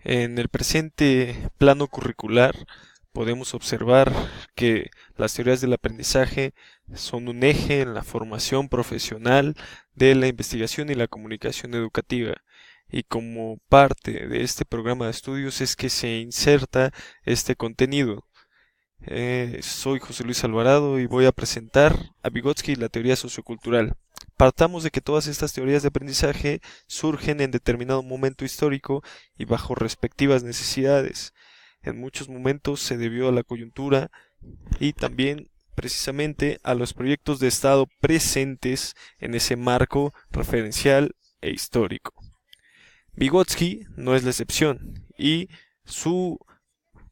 En el presente plano curricular podemos observar que las teorías del aprendizaje son un eje en la formación profesional de la investigación y la comunicación educativa. Y como parte de este programa de estudios es que se inserta este contenido. Soy José Luis Alvarado y voy a presentar a Vygotsky y la teoría sociocultural. Partamos de que todas estas teorías de aprendizaje surgen en determinado momento histórico y bajo respectivas necesidades. En muchos momentos se debió a la coyuntura y también precisamente a los proyectos de Estado presentes en ese marco referencial e histórico. Vygotsky no es la excepción y su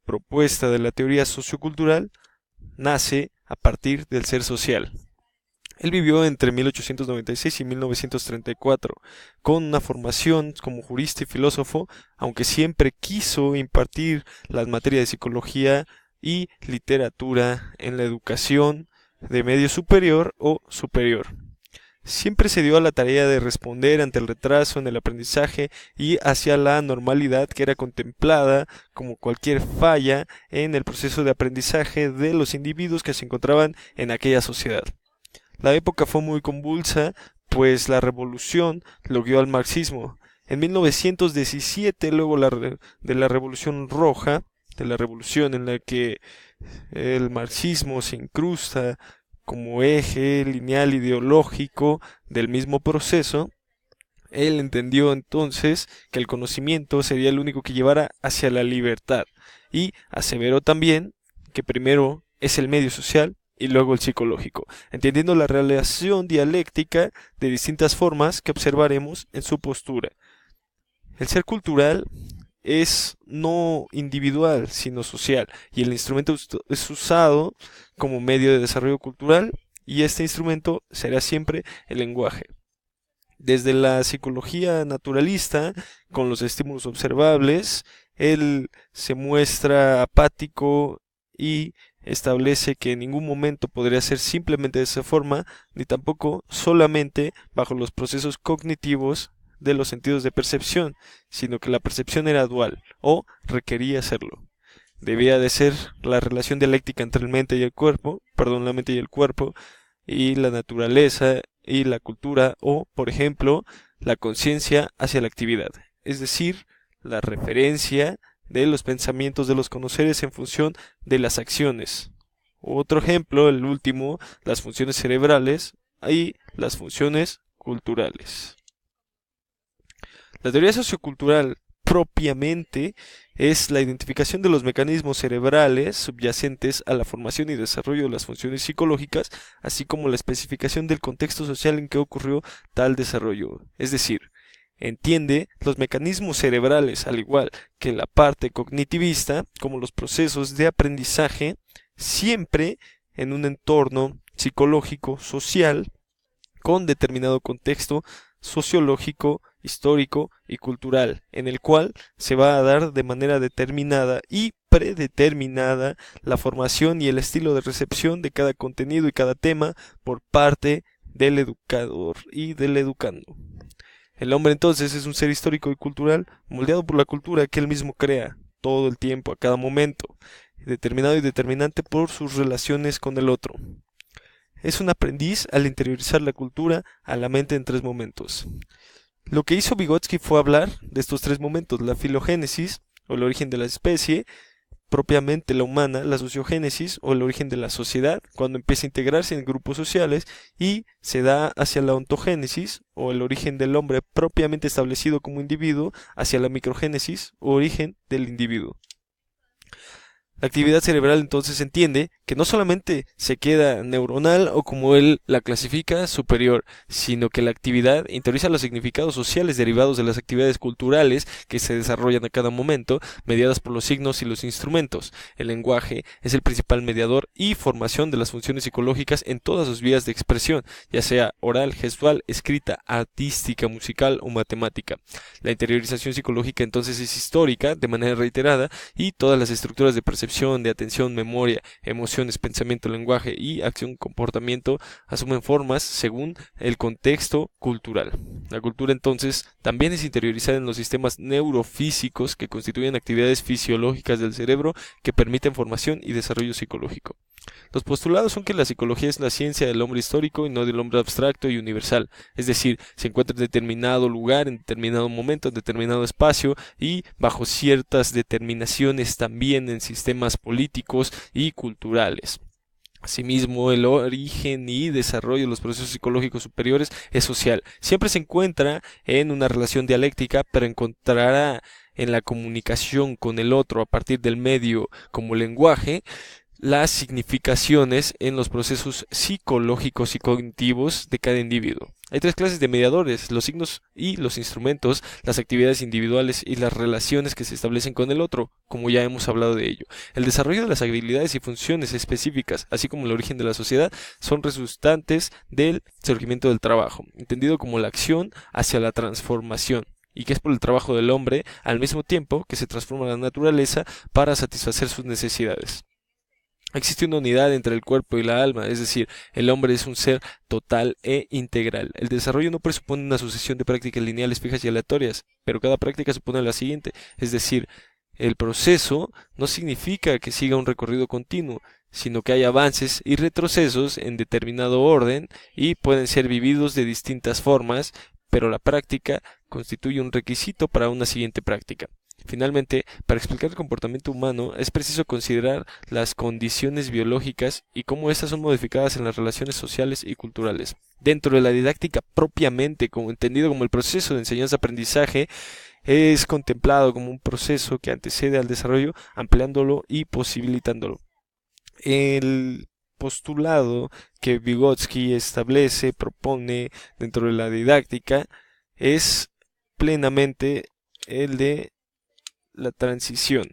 propuesta de la teoría sociocultural nace a partir del ser social. Él vivió entre 1896 y 1934, con una formación como jurista y filósofo, aunque siempre quiso impartir las materias de psicología y literatura en la educación de medio superior o superior. Siempre se dio a la tarea de responder ante el retraso en el aprendizaje y hacia la normalidad que era contemplada como cualquier falla en el proceso de aprendizaje de los individuos que se encontraban en aquella sociedad. La época fue muy convulsa, pues la revolución lo guió al marxismo. En 1917, luego de la Revolución Roja, de la revolución en la que el marxismo se incrusta como eje lineal ideológico del mismo proceso, él entendió entonces que el conocimiento sería el único que llevara hacia la libertad y aseveró también que primero es el medio social y luego el psicológico, entendiendo la relación dialéctica de distintas formas que observaremos en su postura. El ser cultural es no individual, sino social, y el instrumento es usado como medio de desarrollo cultural, y este instrumento será siempre el lenguaje. Desde la psicología naturalista, con los estímulos observables, él se muestra apático y establece que en ningún momento podría ser simplemente de esa forma, ni tampoco solamente bajo los procesos cognitivos de los sentidos de percepción, sino que la percepción era dual o requería serlo. Debía de ser la relación dialéctica entre el mente y el cuerpo, perdón, la mente y el cuerpo, y la naturaleza y la cultura, o, por ejemplo, la conciencia hacia la actividad, es decir, la referencia de los pensamientos de los conoceres en función de las acciones. Otro ejemplo, el último, las funciones cerebrales y las funciones culturales. La teoría sociocultural propiamente es la identificación de los mecanismos cerebrales subyacentes a la formación y desarrollo de las funciones psicológicas, así como la especificación del contexto social en que ocurrió tal desarrollo. Es decir, entiende los mecanismos cerebrales, al igual que la parte cognitivista, como los procesos de aprendizaje, siempre en un entorno psicológico, social, con determinado contexto sociológico, histórico y cultural, en el cual se va a dar de manera determinada y predeterminada la formación y el estilo de recepción de cada contenido y cada tema por parte del educador y del educando. El hombre entonces es un ser histórico y cultural moldeado por la cultura que él mismo crea todo el tiempo, a cada momento, determinado y determinante por sus relaciones con el otro. Es un aprendiz al interiorizar la cultura a la mente en tres momentos. Lo que hizo Vygotsky fue hablar de estos tres momentos: la filogénesis, o el origen de la especie, propiamente la humana, la sociogénesis, o el origen de la sociedad, cuando empieza a integrarse en grupos sociales, y se da hacia la ontogénesis, o el origen del hombre propiamente establecido como individuo, hacia la microgénesis, o origen del individuo. La actividad cerebral entonces entiende que no solamente se queda neuronal o como él la clasifica superior, sino que la actividad interioriza los significados sociales derivados de las actividades culturales que se desarrollan a cada momento, mediadas por los signos y los instrumentos. El lenguaje es el principal mediador y formación de las funciones psicológicas en todas sus vías de expresión, ya sea oral, gestual, escrita, artística, musical o matemática. La interiorización psicológica entonces es histórica, de manera reiterada, y todas las estructuras de percepción percepción, de atención, memoria, emociones, pensamiento, lenguaje y acción, comportamiento, asumen formas según el contexto cultural. La cultura entonces también es interiorizada en los sistemas neurofísicos que constituyen actividades fisiológicas del cerebro que permiten formación y desarrollo psicológico. Los postulados son que la psicología es la ciencia del hombre histórico y no del hombre abstracto y universal, es decir, se encuentra en determinado lugar, en determinado momento, en determinado espacio y bajo ciertas determinaciones también en sistemas políticos y culturales. Asimismo, el origen y desarrollo de los procesos psicológicos superiores es social. Siempre se encuentra en una relación dialéctica, pero encontrará en la comunicación con el otro a partir del medio como lenguaje las significaciones en los procesos psicológicos y cognitivos de cada individuo. Hay tres clases de mediadores: los signos y los instrumentos, las actividades individuales y las relaciones que se establecen con el otro, como ya hemos hablado de ello. El desarrollo de las habilidades y funciones específicas, así como el origen de la sociedad, son resultantes del surgimiento del trabajo, entendido como la acción hacia la transformación, y que es por el trabajo del hombre, al mismo tiempo que se transforma la naturaleza para satisfacer sus necesidades. Existe una unidad entre el cuerpo y la alma, es decir, el hombre es un ser total e integral. El desarrollo no presupone una sucesión de prácticas lineales fijas y aleatorias, pero cada práctica supone la siguiente, es decir, el proceso no significa que siga un recorrido continuo, sino que hay avances y retrocesos en determinado orden y pueden ser vividos de distintas formas, pero la práctica constituye un requisito para una siguiente práctica. Finalmente, para explicar el comportamiento humano es preciso considerar las condiciones biológicas y cómo éstas son modificadas en las relaciones sociales y culturales. Dentro de la didáctica propiamente, como entendido como el proceso de enseñanza-aprendizaje, es contemplado como un proceso que antecede al desarrollo, ampliándolo y posibilitándolo. El postulado que Vygotsky establece, propone dentro de la didáctica, es plenamente el de la transición.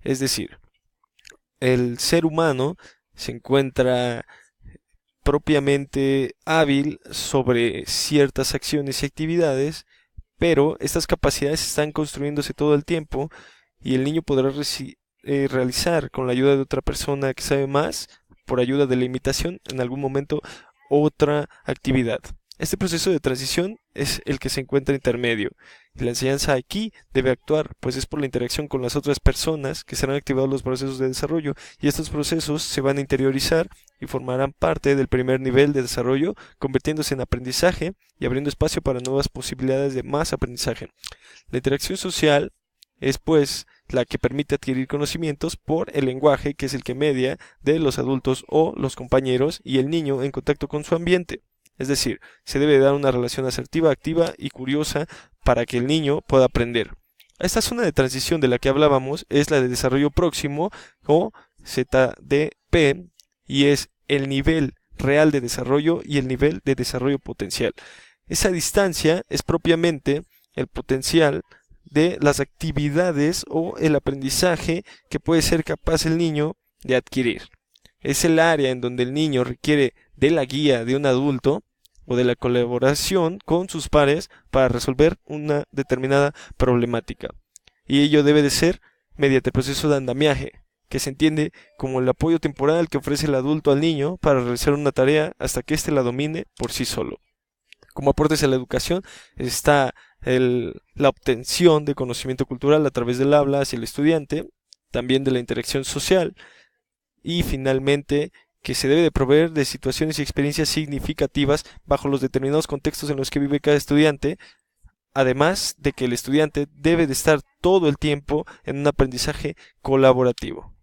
Es decir, el ser humano se encuentra propiamente hábil sobre ciertas acciones y actividades, pero estas capacidades están construyéndose todo el tiempo y el niño podrá realizar con la ayuda de otra persona que sabe más, por ayuda de la imitación, en algún momento otra actividad. Este proceso de transición es el que se encuentra intermedio, y la enseñanza aquí debe actuar, pues es por la interacción con las otras personas que serán activados los procesos de desarrollo, y estos procesos se van a interiorizar y formarán parte del primer nivel de desarrollo, convirtiéndose en aprendizaje y abriendo espacio para nuevas posibilidades de más aprendizaje. La interacción social es pues la que permite adquirir conocimientos por el lenguaje, que es el que media de los adultos o los compañeros y el niño en contacto con su ambiente. Es decir, se debe dar una relación asertiva, activa y curiosa para que el niño pueda aprender. Esta zona de transición de la que hablábamos es la de desarrollo próximo o ZDP y es el nivel real de desarrollo y el nivel de desarrollo potencial. Esa distancia es propiamente el potencial de las actividades o el aprendizaje que puede ser capaz el niño de adquirir. Es el área en donde el niño requiere de la guía de un adulto o de la colaboración con sus pares para resolver una determinada problemática. Y ello debe de ser mediante el proceso de andamiaje, que se entiende como el apoyo temporal que ofrece el adulto al niño para realizar una tarea hasta que éste la domine por sí solo. Como aportes a la educación está la obtención de conocimiento cultural a través del habla hacia el estudiante, también de la interacción social, y finalmente que se debe de proveer de situaciones y experiencias significativas bajo los determinados contextos en los que vive cada estudiante, además de que el estudiante debe de estar todo el tiempo en un aprendizaje colaborativo.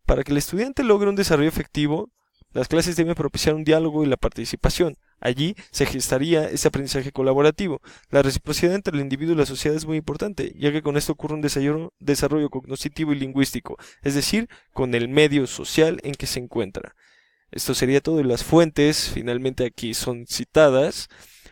Para que el estudiante logre un desarrollo efectivo, las clases deben propiciar un diálogo y la participación. Allí se gestaría ese aprendizaje colaborativo. La reciprocidad entre el individuo y la sociedad es muy importante, ya que con esto ocurre un desarrollo cognitivo y lingüístico, es decir, con el medio social en que se encuentra. Esto sería todo, y las fuentes finalmente aquí son citadas.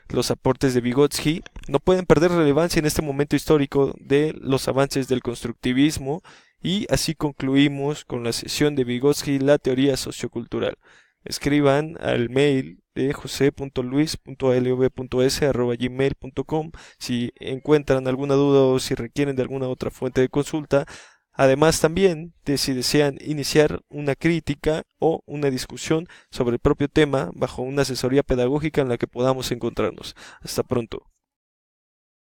Los aportes de Vygotsky no pueden perder relevancia en este momento histórico de los avances del constructivismo, y así concluimos con la sesión de Vygotsky, la teoría sociocultural. Escriban al mail de jose.luis.lv.s@gmail.com si encuentran alguna duda o si requieren de alguna otra fuente de consulta. Además también de si desean iniciar una crítica o una discusión sobre el propio tema bajo una asesoría pedagógica en la que podamos encontrarnos. Hasta pronto.